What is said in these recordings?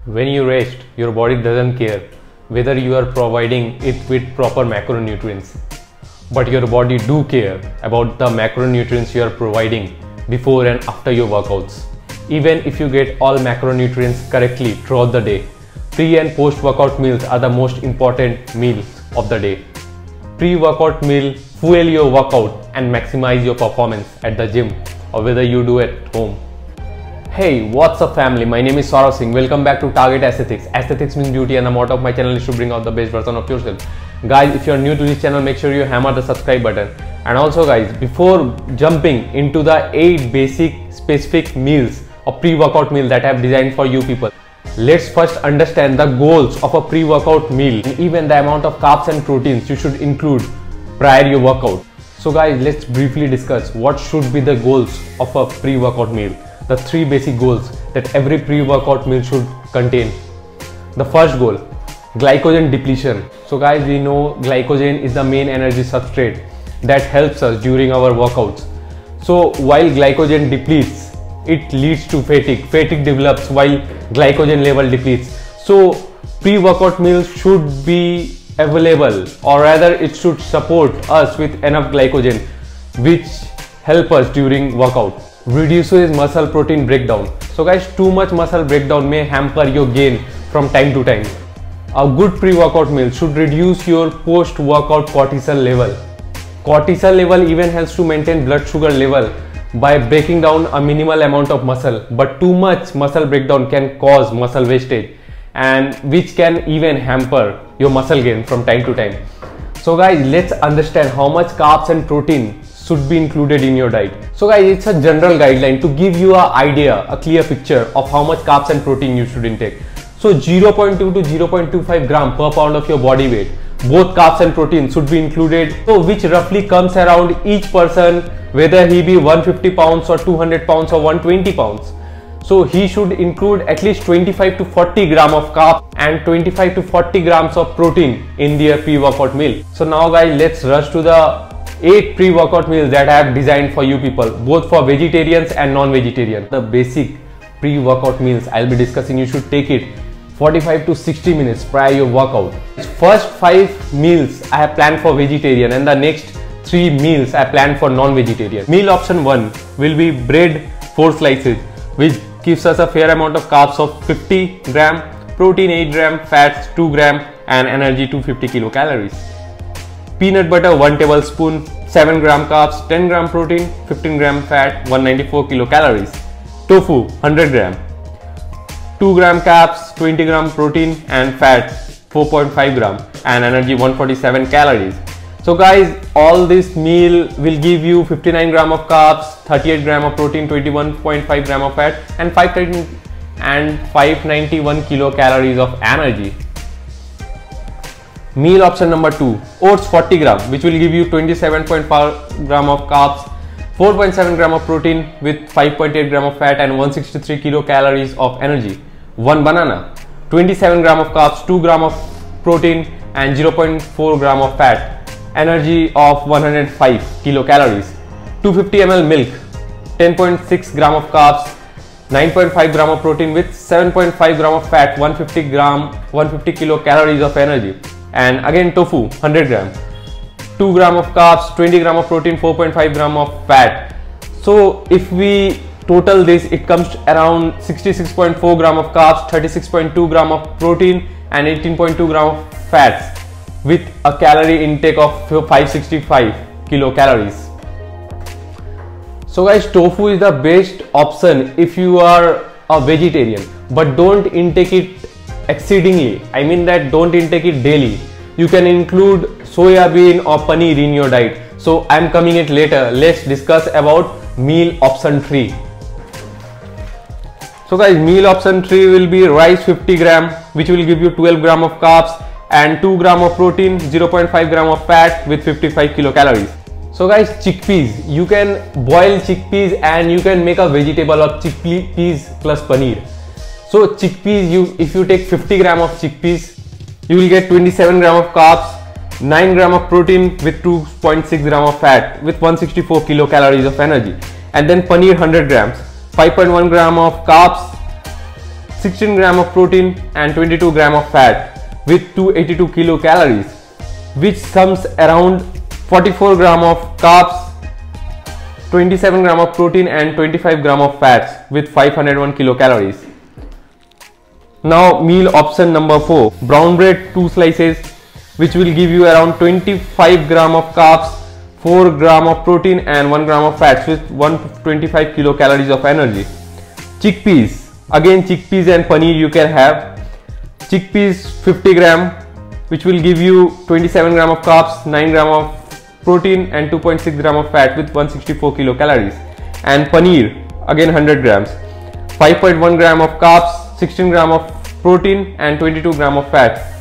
When you rest, your body doesn't care whether you are providing it with proper macronutrients. But your body do care about the macronutrients you are providing before and after your workouts. Even if you get all macronutrients correctly throughout the day, pre and post workout meals are the most important meals of the day. Pre-workout meal fuel your workout and maximize your performance at the gym or whether you do at home. Hey, what's up family? My name is Saurav Singh. Welcome back to Target Aesthetics. Aesthetics means beauty and the motto of my channel is to bring out the best version of yourself. Guys, if you are new to this channel, make sure you hammer the subscribe button. And also guys, before jumping into the 8 basic specific meals or pre-workout meal that I have designed for you people, let's first understand the goals of a pre-workout meal and even the amount of carbs and proteins you should include prior your workout. So guys, let's briefly discuss what should be the goals of a pre-workout meal. The 3 basic goals that every pre-workout meal should contain. The first goal, glycogen depletion. So guys, we know glycogen is the main energy substrate that helps us during our workouts. So while glycogen depletes, it leads to fatigue. Fatigue develops while glycogen level depletes. So pre-workout meals should be available, or rather it should support us with enough glycogen which help us during workout. Reduces muscle protein breakdown. So guys, too much muscle breakdown may hamper your gain from time to time. A good pre-workout meal should reduce your post-workout cortisol level. Cortisol level even helps to maintain blood sugar level by breaking down a minimal amount of muscle, but too much muscle breakdown can cause muscle wastage and which can even hamper your muscle gain from time to time. So guys, let's understand how much carbs and protein should be included in your diet. So guys, it's a general guideline to give you an idea, a clear picture of how much carbs and protein you should intake. So 0.2 to 0.25 gram per pound of your body weight, both carbs and protein should be included, so which roughly comes around each person, whether he be 150 pounds or 200 pounds or 120 pounds. So he should include at least 25 to 40 gram of carbs and 25 to 40 grams of protein in their pre-workout meal. So now guys, let's rush to the 8 pre-workout meals that I have designed for you people, both for vegetarians and non-vegetarian. The basic pre-workout meals I'll be discussing, you should take it 45 to 60 minutes prior your workout. First 5 meals I have planned for vegetarian and the next 3 meals I planned for non-vegetarian. Meal option 1 will be bread 4 slices, which gives us a fair amount of carbs of 50 gram, protein 8 gram, fats 2 gram and energy 250 kilocalories. Peanut butter 1 tablespoon, 7 gram carbs, 10 gram protein, 15 gram fat, 194 kilocalories. Tofu 100 gram, 2 gram carbs, 20 gram protein and fat 4.5 gram and energy 147 calories. So guys, all this meal will give you 59 gram of carbs, 38 gram of protein, 21.5 gram of fat and 591 kilocalories of energy. Meal option number 2, oats 40 gram, which will give you 27.5 gram of carbs, 4.7 gram of protein with 5.8 gram of fat and 163 kilocalories of energy. 1 banana, 27 gram of carbs, 2 gram of protein and 0.4 gram of fat, energy of 105 kilocalories. 250 ml milk, 10.6 gram of carbs, 9.5 gram of protein with 7.5 gram of fat, 150 kilocalories of energy. And again tofu 100 gram, 2 gram of carbs, 20 gram of protein, 4.5 gram of fat. So if we total this, it comes around 66.4 gram of carbs, 36.2 gram of protein and 18.2 gram of fats with a calorie intake of 565 kilocalories. So guys, tofu is the best option if you are a vegetarian, but don't intake it exceedingly. I mean that don't intake it daily. You can include soya bean or paneer in your diet. So I'm coming it later. Let's discuss about meal option 3. So guys, meal option 3 will be rice 50 gram, which will give you 12 gram of carbs and 2 gram of protein, 0.5 gram of fat with 55 kilocalories. So guys, chickpeas, you can boil chickpeas and you can make a vegetable of chickpeas plus paneer. So chickpeas, if you take 50 gram of chickpeas, you will get 27 gram of carbs, 9 gram of protein with 2.6 gram of fat with 164 kilocalories of energy. And then paneer 100 grams, 5.1 gram of carbs, 16 gram of protein and 22 gram of fat with 282 kilocalories, which sums around 44 gram of carbs, 27 gram of protein and 25 gram of fats with 501 kilocalories. Now meal option number 4, brown bread 2 slices, which will give you around 25 gram of carbs, 4 gram of protein and 1 gram of fats with 125 kilocalories of energy. Chickpeas, again chickpeas and paneer you can have. Chickpeas 50 gram, which will give you 27 gram of carbs, 9 gram of protein and 2.6 gram of fat with 164 kilocalories. And paneer, again 100 grams, 5.1 gram of carbs, 16 gram of protein and 22 gram of fat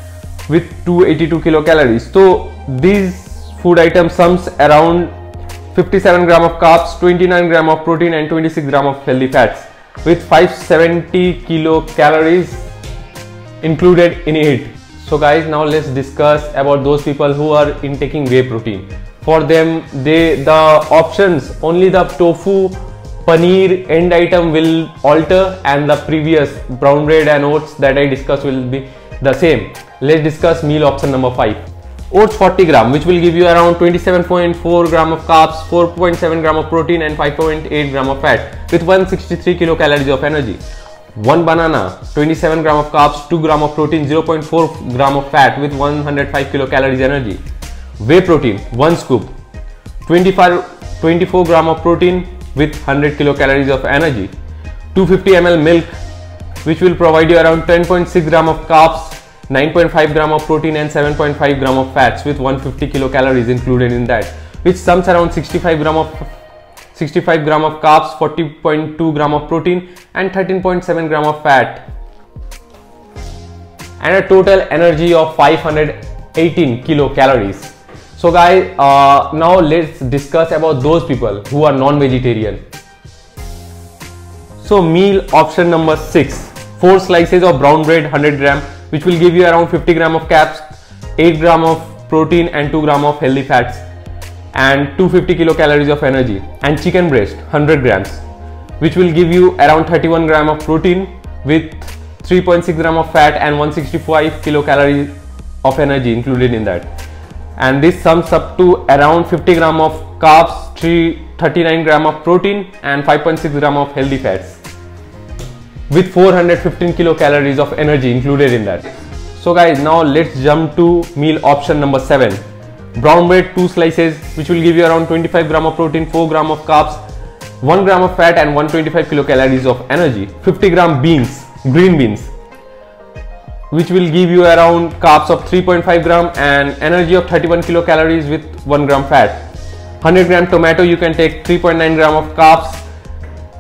with 282 kilocalories. So these food items sums around 57 gram of carbs, 29 gram of protein and 26 gram of healthy fats with 570 kilocalories included in it. So guys, now let's discuss about those people who are intaking whey protein. For them, the options, only the tofu, paneer end item will alter and the previous brown bread and oats that I discussed will be the same. Let's discuss meal option number 5. Oats 40 gram, which will give you around 27.4 gram of carbs, 4.7 gram of protein and 5.8 gram of fat with 163 kilocalories of energy. 1 banana, 27 gram of carbs, 2 gram of protein, 0.4 gram of fat with 105 kilocalories energy. Whey protein 1 scoop, 24 gram of protein with 100 kilocalories of energy. 250 ml milk, which will provide you around 10.6 gram of carbs, 9.5 gram of protein and 7.5 gram of fats with 150 kilocalories included in that, which sums around 65 gram of carbs, 40.2 gram of protein and 13.7 gram of fat, and a total energy of 518 kilocalories. So guys, now let's discuss about those people who are non-vegetarian. So meal option number 6, 4 slices of brown bread 100 gram, which will give you around 50 gram of carbs, 8 gram of protein and 2 gram of healthy fats and 250 kilocalories of energy. And chicken breast 100 grams, which will give you around 31 gram of protein with 3.6 gram of fat and 165 kilocalories of energy included in that. And this sums up to around 50 gram of carbs, 39 gram of protein and 5.6 gram of healthy fats with 415 kilocalories of energy included in that. So guys, now let's jump to meal option number 7. Brown bread 2 slices, which will give you around 25 gram of protein, 4 gram of carbs, 1 gram of fat and 125 kilocalories of energy. 50 gram beans, green beans, which will give you around carbs of 3.5 gram and energy of 31 kilocalories with 1 gram fat. 100 gram tomato, you can take 3.9 gram of carbs,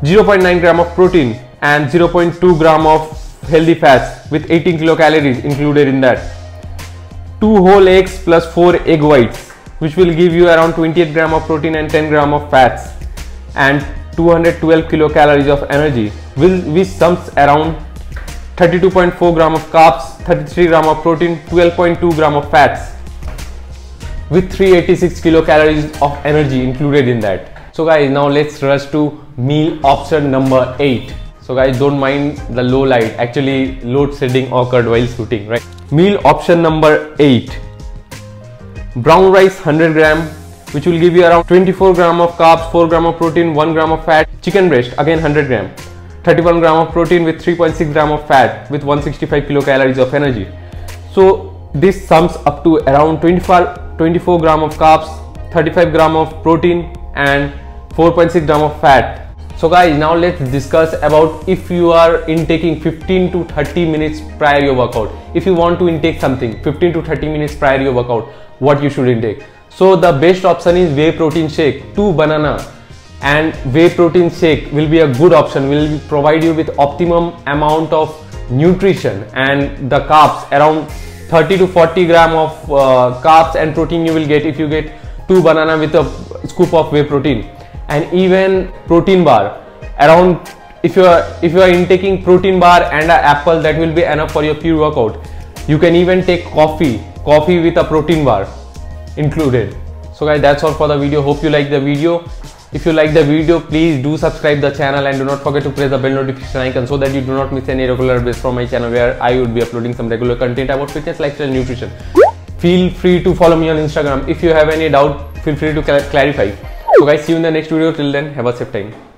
0.9 gram of protein and 0.2 gram of healthy fats with 18 kilocalories included in that. 2 whole eggs plus 4 egg whites, which will give you around 28 gram of protein and 10 gram of fats and 212 kilocalories of energy, which sums around 32.4 gram of carbs, 33 gram of protein, 12.2 gram of fats with 386 kilocalories of energy included in that. So guys, now let's rush to meal option number 8. So guys, don't mind the low light, actually load shedding occurred while shooting, right? Meal option number 8, brown rice 100 gram, which will give you around 24 gram of carbs, 4 gram of protein, 1 gram of fat. Chicken breast, again 100 gram, 31 gram of protein with 3.6 gram of fat with 165 kilocalories of energy. So this sums up to around 24 gram of carbs, 35 gram of protein and 4.6 gram of fat. So guys, now let's discuss about if you are intaking 15 to 30 minutes prior your workout. If you want to intake something 15 to 30 minutes prior your workout, what you should intake? So the best option is whey protein shake, 2 banana, and whey protein shake will be a good option, will provide you with optimum amount of nutrition and the carbs, around 30 to 40 gram of carbs and protein you will get if you get 2 banana with a scoop of whey protein. And even protein bar, around if you are intaking protein bar and an apple, that will be enough for your pure workout. You can even take coffee with a protein bar included. So guys, that's all for the video. Hope you like the video. If you like the video, please do subscribe the channel and do not forget to press the bell notification icon so that you do not miss any regular updates from my channel where I would be uploading some regular content about fitness, lifestyle, nutrition. Feel free to follow me on Instagram. If you have any doubt, feel free to clarify. So guys, see you in the next video. Till then, have a safe time.